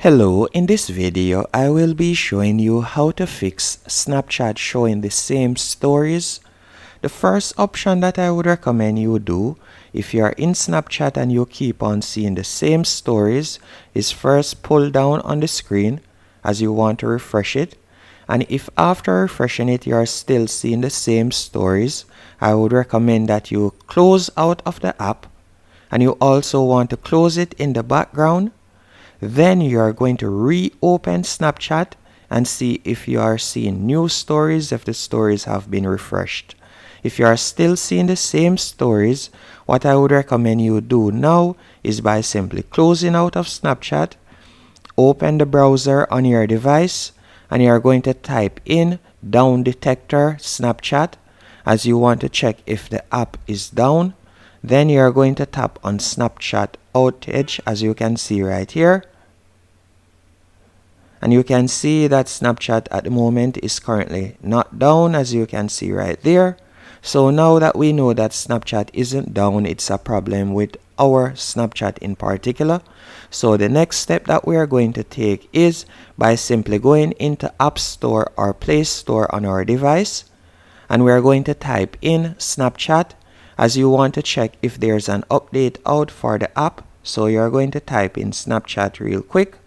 Hello, in this video I will be showing you how to fix Snapchat showing the same stories. The first option that I would recommend you do if you are in Snapchat and you keep on seeing the same stories is first pull down on the screen as you want to refresh it. And if after refreshing it you are still seeing the same stories, I would recommend that you close out of the app, and you also want to close it in the background. Then you are going to reopen Snapchat and see if you are seeing new stories, if the stories have been refreshed. If you are still seeing the same stories, what I would recommend you do now is by simply closing out of Snapchat, open the browser on your device, and you are going to type in down detector Snapchat as you want to check if the app is down. Then you are going to tap on Snapchat outage as you can see right here. And you can see that Snapchat at the moment is currently not down as you can see right there. So now that we know that Snapchat isn't down, it's a problem with our Snapchat in particular. So the next step that we are going to take is by simply going into App Store or Play Store on our device. And we are going to type in Snapchat as you want to check if there's an update out for the app. So you are going to type in Snapchat real quick.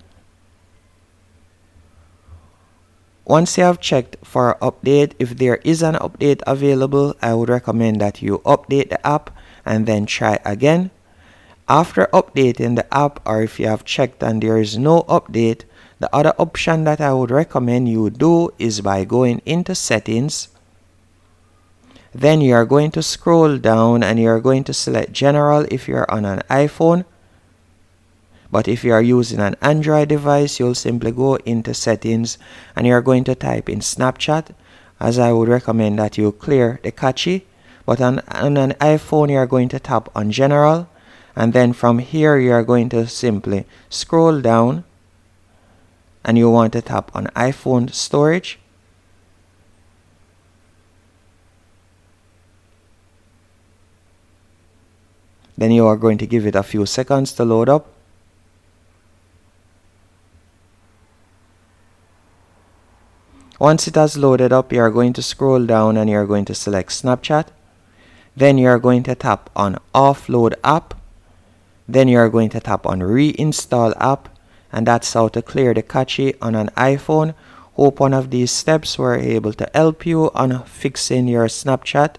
Once you have checked for update, if there is an update available, I would recommend that you update the app and then try again. After updating the app, or if you have checked and there is no update, the other option that I would recommend you do is by going into settings. Then you are going to scroll down and you are going to select general if you are on an iPhone. But if you are using an Android device, you'll simply go into settings and you're going to type in Snapchat, as I would recommend that you clear the cache. But on an iPhone, you're going to tap on general, and then from here you're going to simply scroll down and you want to tap on iPhone storage. Then you are going to give it a few seconds to load up. Once it has loaded up, you are going to scroll down and you are going to select Snapchat. Then you are going to tap on Offload App. Then you are going to tap on Reinstall App. And that's how to clear the cache on an iPhone. Hope one of these steps were able to help you on fixing your Snapchat.